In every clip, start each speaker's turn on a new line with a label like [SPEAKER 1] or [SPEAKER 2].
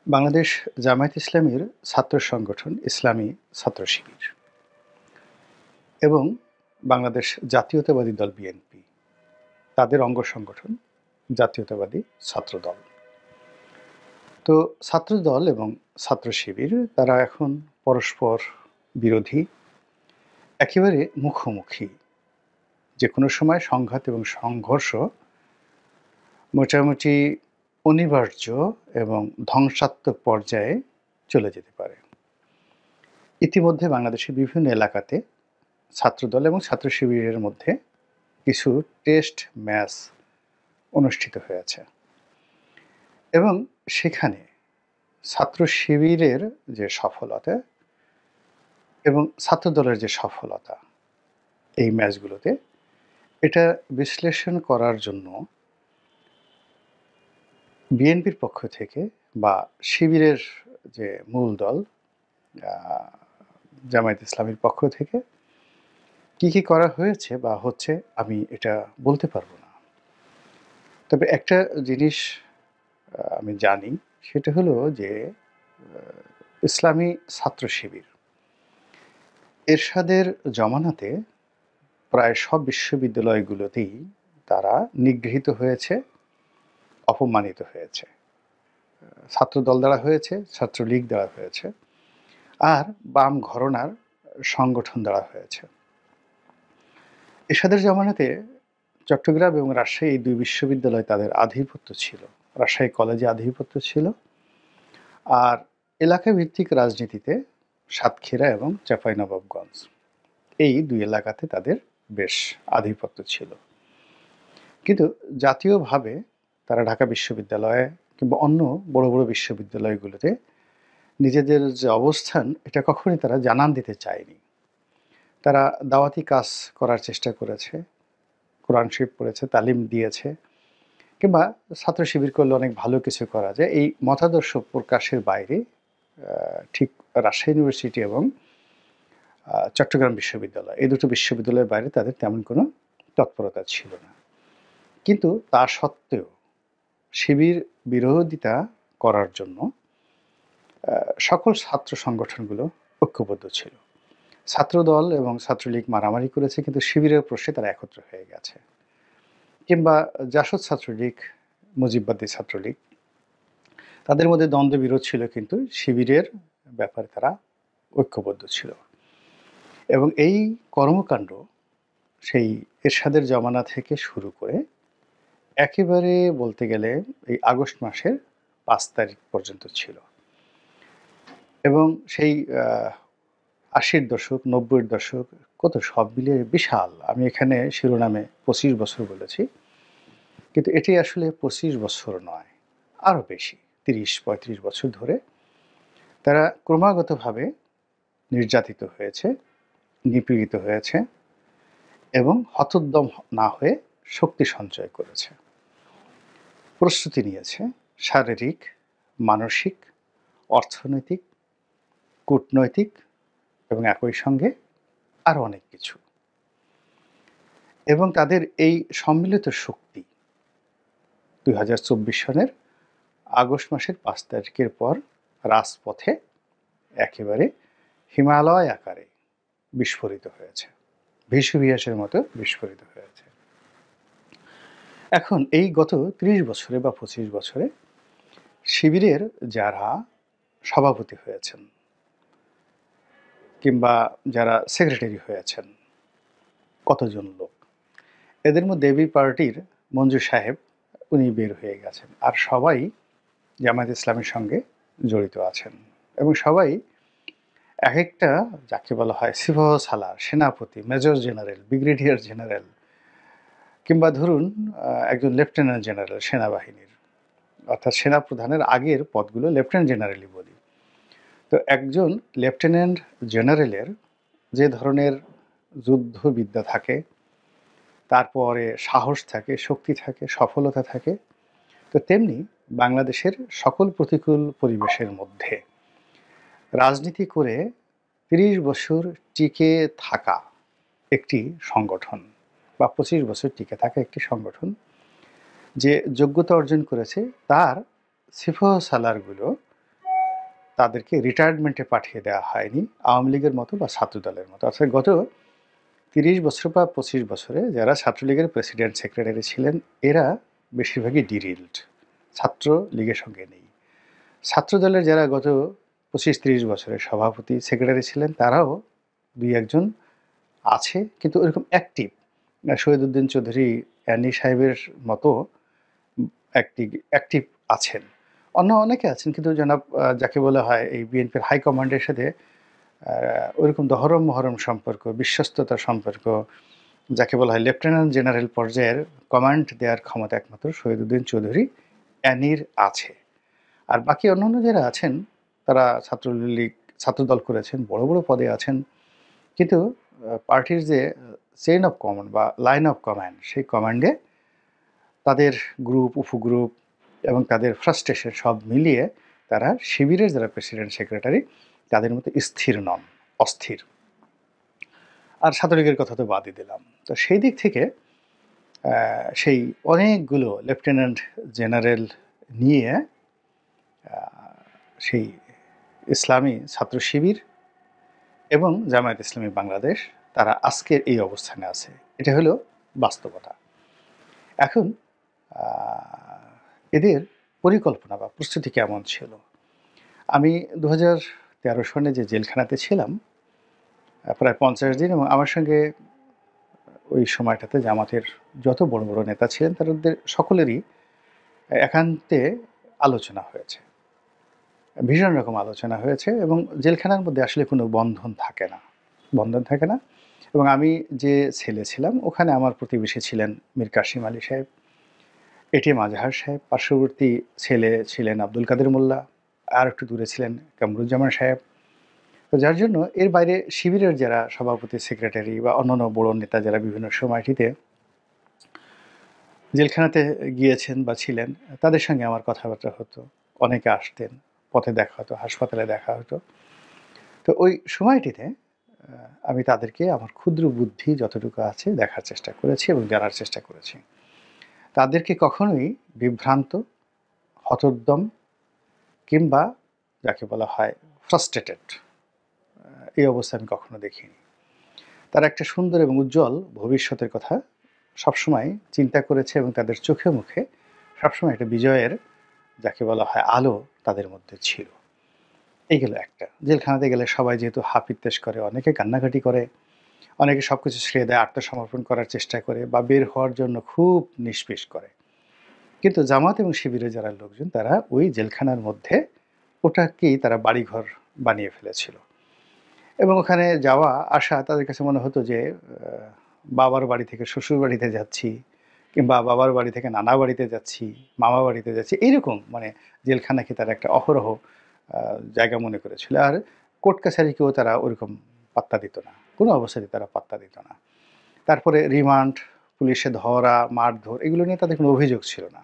[SPEAKER 1] বাংলাদেশ জামায়াত ইসলামীর ছাত্র সংগঠন ইসলামী ছাত্র শিবির এবং বাংলাদেশ জাতীয়তাবাদী দল বিএনপি তাদের অঙ্গ সংগঠন জাতীয়তাবাদী ছাত্রদল। তো ছাত্রদল এবং ছাত্র শিবির তারা এখন পরস্পর বিরোধী, একেবারে মুখোমুখি। যে কোনো সময় সংঘাত এবং সংঘর্ষ মোটামুটি অনিবার্য এবং ধ্বংসাত্মক পর্যায়ে চলে যেতে পারে। ইতিমধ্যে বাংলাদেশের বিভিন্ন এলাকাতে ছাত্রদল এবং ছাত্র শিবিরের মধ্যে কিছু টেস্ট ম্যাচ অনুষ্ঠিত হয়েছে এবং সেখানে ছাত্র শিবিরের যে সফলতা এবং ছাত্রদলের যে সফলতা এই ম্যাচগুলোতে, এটা বিশ্লেষণ করার জন্য বিএনপির পক্ষ থেকে বা শিবিরের যে মূল দল জামায়াত ইসলামীর পক্ষ থেকে কি করা হয়েছে বা হচ্ছে আমি এটা বলতে পারবো না। তবে একটা জিনিস আমি জানি, সেটা হলো যে ইসলামী ছাত্র শিবির এরশাদের জমানাতে প্রায় সব বিশ্ববিদ্যালয়গুলোতেই তারা নিগৃহীত হয়েছে, অপমানিত হয়েছে। ছাত্রদল দ্বারা হয়েছে, ছাত্রলীগ দ্বারা হয়েছে, আর বাম ঘরানার সংগঠন দ্বারা হয়েছে। এরশাদের জমানাতে চট্টগ্রাম এবং রাজশাহী এই দুই বিশ্ববিদ্যালয় তাদের আধিপত্য ছিল। রাজশাহী কলেজে আধিপত্য ছিল, আর এলাকা ভিত্তিক রাজনীতিতে সাতক্ষীরা এবং চাঁপাইনবাবগঞ্জ এই দুই এলাকাতে তাদের বেশ আধিপত্য ছিল। কিন্তু জাতীয়ভাবে তারা ঢাকা বিশ্ববিদ্যালয়ে কিংবা অন্য বড় বড় বিশ্ববিদ্যালয়গুলোতে নিজেদের যে অবস্থান, এটা কখনোই তারা জানান দিতে চায়নি। তারা দাওয়াতি কাজ করার চেষ্টা করেছে, কোরআন শরীফ পড়েছে, তালিম দিয়েছে, কিংবা ছাত্র শিবির করলে অনেক ভালো কিছু করা যায় এই মতাদর্শ প্রকাশের বাইরে ঠিক রাজশাহী ইউনিভার্সিটি এবং চট্টগ্রাম বিশ্ববিদ্যালয় এই দুটো বিশ্ববিদ্যালয়ের বাইরে তাদের তেমন কোনো তৎপরতা ছিল না। কিন্তু তা সত্ত্বেও শিবির বিরোধিতা করার জন্য সকল ছাত্র সংগঠনগুলো ঐক্যবদ্ধ ছিল। ছাত্রদল এবং ছাত্রলীগ মারামারি করেছে, কিন্তু শিবিরের প্রশ্নে তারা একত্র হয়ে গেছে। কিংবা জাসদ ছাত্রলীগ, মুজিববাদী ছাত্রলীগ, তাদের মধ্যে দ্বন্দ্ব বিরোধ ছিল, কিন্তু শিবিরের ব্যাপারে তারা ঐক্যবদ্ধ ছিল। এবং এই কর্মকাণ্ড সেই এরশাদের জমানা থেকে শুরু করে একেবারে বলতে গেলে এই আগস্ট মাসের 5 তারিখ পর্যন্ত ছিল। এবং সেই 80-র দশক, 90-র দশক, কত সব মিলিয়ে বিশাল। আমি এখানে শিরোনামে 25 বছর বলেছি, কিন্তু এটি আসলে 25 বছর নয়, আরও বেশি, 30-35 বছর ধরে তারা ক্রমাগতভাবে নির্যাতিত হয়েছে, নিপীড়িত হয়েছে এবং হতোদ্যম না হয়ে শক্তি সঞ্চয় করেছে, প্রস্তুতি নিয়েছে শারীরিক, মানসিক, অর্থনৈতিক, কূটনৈতিক এবং একই সঙ্গে আরও অনেক কিছু। এবং তাদের এই সম্মিলিত শক্তি 2024 সনের আগস্ট মাসের 5 তারিখের পর রাজপথে একেবারে হিমালয় আকারে বিস্ফোরিত হয়েছে, ভীষুভিয়াসের মতো বিস্ফোরিত হয়েছে। এখন এই গত 30 বছরে বা 25 বছরে শিবিরের যারা সভাপতি হয়েছেন কিংবা যারা সেক্রেটারি হয়েছেন, কতজন লোক, এদের মধ্যে এবি পার্টির মঞ্জু সাহেব, উনি বের হয়ে গেছেন, আর সবাই জামায়াত ইসলামের সঙ্গে জড়িত আছেন। এবং সবাই এক একটা যাকে বলা হয় সিপাহ সালার, সেনাপতি, মেজর জেনারেল, ব্রিগেডিয়ার জেনারেল, কিংবা ধরুন একজন লেফটেন্যান্ট জেনারেল সেনাবাহিনীর, অর্থাৎ সেনাপ্রধানের আগের পদগুলো লেফটেন্যান্ট জেনারেলই বলি। তো একজন লেফটেন্যান্ট জেনারেলের যে ধরনের যুদ্ধবিদ্যা থাকে, তারপরে সাহস থাকে, শক্তি থাকে, সফলতা থাকে, তো তেমনি বাংলাদেশের সকল প্রতিকূল পরিবেশের মধ্যে রাজনীতি করে 30 বছর টিকে থাকা একটি সংগঠন বা 25 বছর টিকে থাকা একটি সংগঠন যে যোগ্যতা অর্জন করেছে, তার সিপাহ সালারগুলো তাদেরকে রিটায়ারমেন্টে পাঠিয়ে দেওয়া হয়নি আওয়ামী লীগের মতো বা ছাত্রদলের মতো। অর্থাৎ গত ৩০ বছর বা ২৫ বছরে যারা ছাত্রলীগের প্রেসিডেন্ট সেক্রেটারি ছিলেন এরা বেশিরভাগই ডিরিল্ড, ছাত্র লীগের সঙ্গে নেই। ছাত্রদলের যারা গত ২৫-৩০ বছরের সভাপতি সেক্রেটারি ছিলেন তারাও ২-১ জন আছে, কিন্তু ওরকম অ্যাক্টিভ শহীদউদ্দিন চৌধুরী অ্যানি সাহেবের মতো অ্যাক্টিভ আছেন। অন্য অনেকে আছেন, কিন্তু জনাব যাকে বলা হয় এই বিএনপির হাইকমান্ডের সাথে ওইরকম দহরম মহরম সম্পর্ক, বিশ্বস্ততার সম্পর্ক, যাকে বলা হয় লেফটেন্যান্ট জেনারেল পর্যায়ের কমান্ড দেওয়ার ক্ষমতা একমাত্র শহীদউদ্দিন চৌধুরী অ্যানির আছে। আর বাকি অন্যান্য যারা আছেন তারা ছাত্রলীগ ছাত্রদল করেছেন, বড় বড় পদে আছেন, কিন্তু পার্টির যে চেইন অফ কমান্ড বা লাইন অফ কমান্ড সেই কমান্ডে তাদের গ্রুপ উপগ্রুপ এবং তাদের ফ্রাস্ট্রেশন সব মিলিয়ে তারা শিবিরের যারা প্রেসিডেন্ট সেক্রেটারি তাদের মতো স্থির নন, অস্থির। আর ছাত্রলীগের কথা তো বাদই দিলাম। তো সেই দিক থেকে সেই অনেকগুলো লেফটেন্যান্ট জেনারেল নিয়ে সেই ইসলামী ছাত্র শিবির এবং জামায়াত ইসলামী বাংলাদেশ তারা আজকের এই অবস্থানে আছে। এটা হলো বাস্তবতা। এখন এদের পরিকল্পনা বা প্রস্তুতি কেমন ছিল? আমি ২০১৩ সনে যে জেলখানাতে ছিলাম প্রায় ৫০ দিন, এবং আমার সঙ্গে ওই সময়টাতে জামাতের যত বড় বড় নেতা ছিলেন তাদের সকলেরই একান্তে আলোচনা হয়েছে, ভীষণ রকম আলোচনা হয়েছে। এবং জেলখানার মধ্যে আসলে কোনো বন্ধন থাকে না। এবং আমি যে ছেলে ছিলাম ওখানে আমার প্রতিবেশী ছিলেন মীর কাসিম আলী সাহেব, এটিএম আজহার সাহেব, পার্শ্ববর্তী ছেলে ছিলেন আব্দুল কাদের মোল্লা, আর একটু দূরে ছিলেন কামরুজ্জামান সাহেব। তো যার জন্য এর বাইরে শিবিরের যারা সভাপতি সেক্রেটারি বা অন্যান্য বড় নেতা যারা বিভিন্ন সময়টিতে জেলখানাতে গিয়েছেন বা ছিলেন তাদের সঙ্গে আমার কথাবার্তা হতো, অনেকে আসতেন, পথে দেখা হতো, হাসপাতালে দেখা হতো। তো ওই সময়টিতে আমি তাদেরকে আমার ক্ষুদ্র বুদ্ধি যতটুকু আছে দেখার চেষ্টা করেছি এবং জানার চেষ্টা করেছি। তাদেরকে কখনোই বিভ্রান্ত, হতোদ্যম কিংবা যাকে বলা হয় ফ্রাস্ট্রেটেড এই অবস্থা আমি কখনো দেখিনি। তারা একটা সুন্দর এবং উজ্জ্বল ভবিষ্যতের কথা সবসময় চিন্তা করেছে এবং তাদের চোখে মুখে সবসময় একটা বিজয়ের যাকে বলা হয় আলো তাদের মধ্যে ছিল। এই গেল একটা। জেলখানাতে গেলে সবাই যেহেতু হাপিত্তেশ করে, অনেকে কান্নাকাটি করে, অনেকে সব কিছু ছেড়ে দেয়, আত্মসমর্পণ করার চেষ্টা করে বা বের হওয়ার জন্য খুব নিষ্পিস করে। কিন্তু জামাত এবং শিবিরের যারা লোকজন তারা ওই জেলখানার মধ্যে ওটাকেই তারা বাড়িঘর বানিয়ে ফেলেছিল। এবং ওখানে যাওয়া আসা তাদের কাছে মনে হতো যে বাবার বাড়ি থেকে শ্বশুর বাড়িতে যাচ্ছি, কিংবা বাবার বাড়ি থেকে নানা বাড়িতে যাচ্ছি, মামা বাড়িতে যাচ্ছি, এইরকম মানে জেলখানাকে তারা একটা অহরহ জায়গা মনে করেছিল। আর কোর্ট কাছারিকেও তারা ওরকম পাত্তা দিত না, কোনো অবস্থাতে তারা পাত্তা দিত না। তারপরে রিমান্ড, পুলিশে ধরা, মারধর এগুলো নিয়ে তাদের কোনো অভিযোগ ছিল না,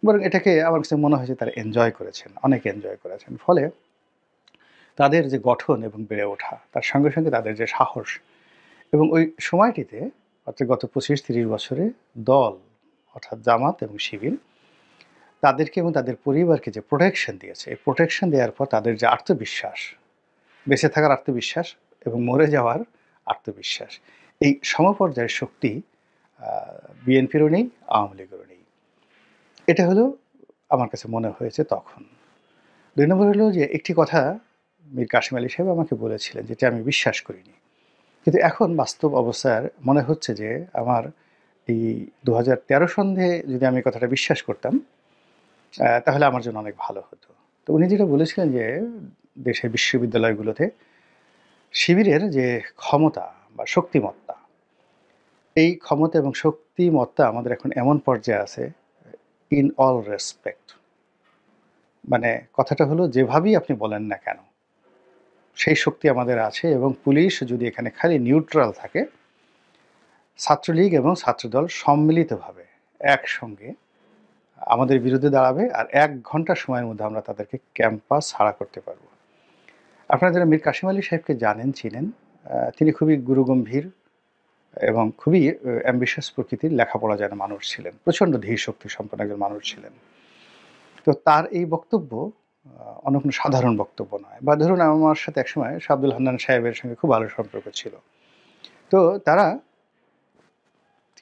[SPEAKER 1] বরং এটাকে আমার কাছে মনে হয়েছে তারা এনজয় করেছেন, অনেক এনজয় করেছেন। ফলে তাদের যে গঠন এবং বেড়ে ওঠা, তার সঙ্গে সঙ্গে তাদের যে সাহস, এবং ওই সময়টিতে অর্থাৎ গত ২৫-৩০ বছরে দল অর্থাৎ জামাত এবং শিবির তাদেরকে এবং তাদের পরিবারকে যে প্রোটেকশন দিয়েছে, এই প্রোটেকশন দেওয়ার পর তাদের যে আত্মবিশ্বাস, বেঁচে থাকার আত্মবিশ্বাস এবং মরে যাওয়ার আত্মবিশ্বাস, এই সমপর্যায়ের শক্তি বিএনপিরও নেই, আওয়ামী লীগেরও নেই। এটা হলো আমার কাছে মনে হয়েছে তখন। ২ নম্বর হলো যে একটি কথা মীর কাসিম আলী সাহেব আমাকে বলেছিলেন যেটা আমি বিশ্বাস করিনি, কিন্তু এখন বাস্তব অবস্থার মনে হচ্ছে যে আমার এই ২০১৩ সন্ধে যদি আমি কথাটা বিশ্বাস করতাম তাহলে আমার জন্য অনেক ভালো হতো। তো উনি যেটা বলেছিলেন যে দেশের বিশ্ববিদ্যালয়গুলোতে শিবিরের যে ক্ষমতা বা শক্তিমত্তা, এই ক্ষমতা এবং শক্তিমত্তা আমাদের এখন এমন পর্যায়ে আছে, ইন অল রেসপেক্ট, মানে কথাটা হলো যেভাবেই আপনি বলেন না কেন সেই শক্তি আমাদের আছে। এবং পুলিশ যদি এখানে খালি নিউট্রাল থাকে, ছাত্রলীগ এবং ছাত্রদল সম্মিলিতভাবে একসঙ্গে আমাদের বিরুদ্ধে দাঁড়াবে, আর ১ ঘন্টা সময়ের মধ্যে আমরা তাদেরকে ক্যাম্পাস ছাড়া করতে পারবো। আপনারা যারা মীর কাসিম আলী সাহেবকে জানেন, চিনেন, তিনি খুবই গুরুগম্ভীর এবং খুবই অ্যাম্বিশাস প্রকৃতির, লেখাপড়া জানা মানুষ ছিলেন, প্রচণ্ড ধীর শক্তি সম্পন্ন একজন মানুষ ছিলেন। তো তার এই বক্তব্য অন্য কোনো সাধারণ বক্তব্য নয়। বা ধরুন আমার সাথে একসময় শাহ আব্দুল হান্নান সাহেবের সঙ্গে খুব ভালো সম্পর্ক ছিল। তো তারা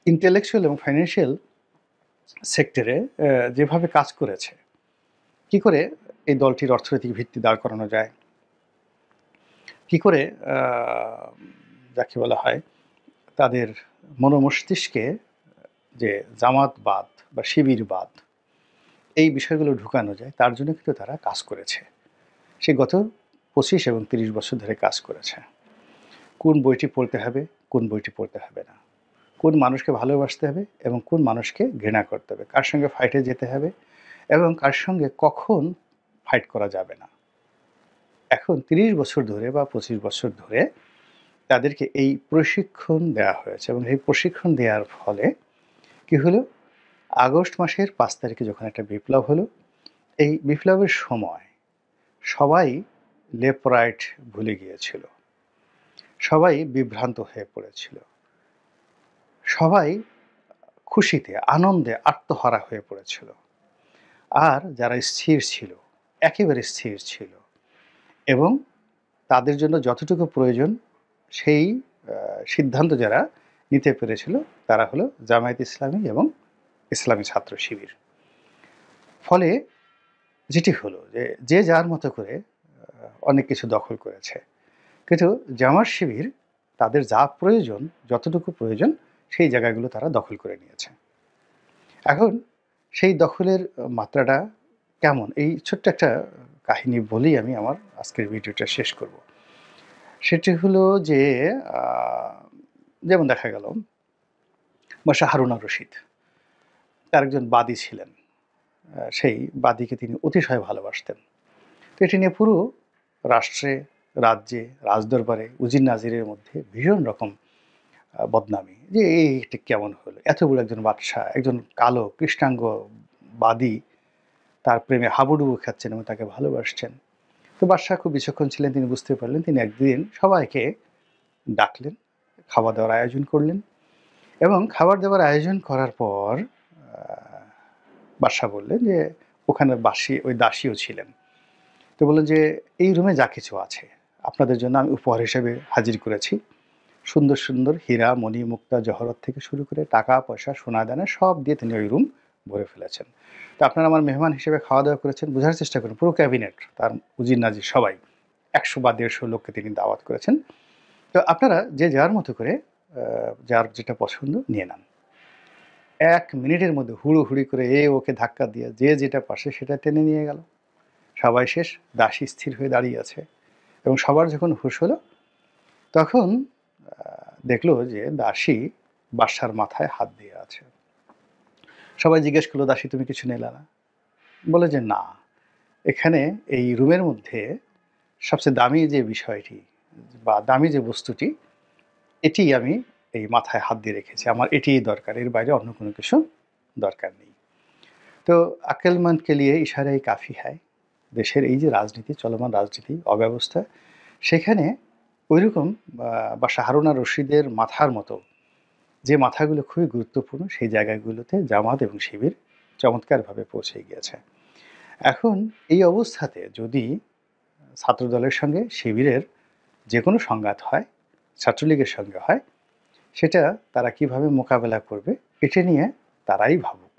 [SPEAKER 1] ইন্টেলেকচুয়াল এবং ফাইন্যান্সিয়াল সেক্টরে যেভাবে কাজ করেছে, কি করে এই দলটির অর্থনৈতিক ভিত্তি দাঁড় করানো যায়, কি করে আ যাকে বলা হয় তাদের মনোমস্তিষ্কে যে জামাতবাদ বা শিবিরবাদ এই বিষয়গুলো ঢুকানো যায়, তার জন্য কিন্তু তারা কাজ করেছে। সে গত ২৫ এবং ৩০ বছর ধরে কাজ করেছে। কোন বইটি পড়তে হবে, কোন বইটি পড়তে হবে না, কোন মানুষকে ভালোবাসতে হবে এবং কোন মানুষকে ঘৃণা করতে হবে, কার সঙ্গে ফাইটে যেতে হবে এবং কার সঙ্গে কখন ফাইট করা যাবে না। এখন ৩০ বছর ধরে বা ২৫ বছর ধরে তাদেরকে এই প্রশিক্ষণ দেওয়া হয়েছে এবং এই প্রশিক্ষণ দেওয়ার ফলে কি হলো, আগস্ট মাসের ৫ তারিখে যখন একটা বিপ্লব হলো, এই বিপ্লবের সময় সবাই লেফট রাইট ভুলে গিয়েছিল। সবাই বিভ্রান্ত হয়ে পড়েছিল। সবাই খুশিতে, আনন্দে আত্মহারা হয়ে পড়েছিল। আর যারা স্থির ছিল, একেবারে স্থির ছিল এবং তাদের জন্য যতটুকু প্রয়োজন সেই সিদ্ধান্ত যারা নিতে পেরেছিল, তারা হলো জামায়াত ইসলামী এবং ইসলামী ছাত্র শিবির। ফলে যেটি হলো যে, যে যার মতো করে অনেক কিছু দখল করেছে। কিন্তু জামাত শিবির তাদের যা প্রয়োজন, যতটুকু প্রয়োজন সেই জায়গাগুলো তারা দখল করে নিয়েছে। এখন সেই দখলের মাত্রাটা কেমন? এই ছোট্ট একটা কাহিনী বলেই আমি আমার আজকের ভিডিওটা শেষ করব। সেটি হলো যে আ যেমন দেখা গেল মাসা হারুন আর রশিদ তার একজন বাদী ছিলেন। সেই বাদীকে তিনি অতিশয় ভালোবাসতেন। তো এটি নিয়ে পুরো রাষ্ট্রে, রাজ্যে, রাজদরবারে উজির নাজিরের মধ্যে ভীষণ রকম বদনামি যে এটা কেমন হলো? এত বড় একজন বাদশা, একজন কালো কৃষ্ণাঙ্গ বাদী তার প্রেমে হাবুডুবু খাচ্ছেন এবং তাকে ভালোবাসছেন। তো বাদশাহ খুব বিচক্ষণ ছিলেন, তিনি বুঝতে পারলেন। তিনি একদিন সবাইকে ডাকলেন, খাওয়া-দাওয়ার আয়োজন করলেন এবং খাবার-দাবার আয়োজন করার পর বাদশাহ বললেন যে ওখানে ওই দাসীও ছিলেন। তো বললেন যে, "এই রুমে যা কিছু আছে আপনাদের জন্য আমি উপহার হিসেবে হাজির করেছি। সুন্দর, সুন্দর হীরা, মণি, মুক্তা, জহরত থেকে শুরু করে টাকা, পয়সা, সোনা-দানা সব দিয়ে তিনি ওই রুম ভরে ফেলেছেন। তো আপনারা আমার মেহমান হিসেবে খাওয়া-দাওয়া করেছেন। বোঝার চেষ্টা করুন পুরো ক্যাবিনেট, তার উজির নাজির সবাই ১০০ বা ১৫০ লোককে তিনি দাওয়াত করেছেন। তো আপনারা যে যার মতো করে যার যেটা পছন্দ নিয়ে নেন।" ১ মিনিটের মধ্যে হুড়োহুড়ি করে ওকে ধাক্কা দিয়ে যে যেটা পারছে সেটা টেনে নিয়ে গেল। সবাই শেষ, দাসী স্থির হয়ে দাঁড়িয়ে আছে এবং সবার যখন হুঁশ হলো তখন দেখলো যে দাসী বাদশার মাথায় হাত দিয়ে আছে। সবাই জিজ্ঞেস করলো, "দাসী তুমি কিছু নিলে না?" বলে যে, "না, এখানে এই রুমের মধ্যে সবচেয়ে দামি যে বিষয়টি বা দামি যে বস্তুটি এটি আমি এই মাথায় হাত দিয়ে রেখেছি। আমার এটিই দরকার। এর বাইরে অন্য কোনো কিছু দরকার নেই।" তো আক্কেলমন্দ কে লিয়ে ইশারায় কাফি হ্যায়। দেশের এই যে রাজনীতি, চলমান রাজনীতি, অব্যবস্থা, সেখানে ঐরকম বাদশা হারুন আর রশিদের মাথার মতো যে মাথাগুলো খুবই গুরুত্বপূর্ণ সেই জায়গাগুলোতে জামাত এবং শিবির চমৎকারভাবে পৌঁছে গিয়েছে। এখন এই অবস্থাতে যদি ছাত্রদলের সঙ্গে শিবিরের যে কোনো সংঘাত হয়, ছাত্রলীগের সঙ্গে হয়, সেটা তারা কিভাবে মোকাবেলা করবে এটা নিয়ে তারাই ভাবুক।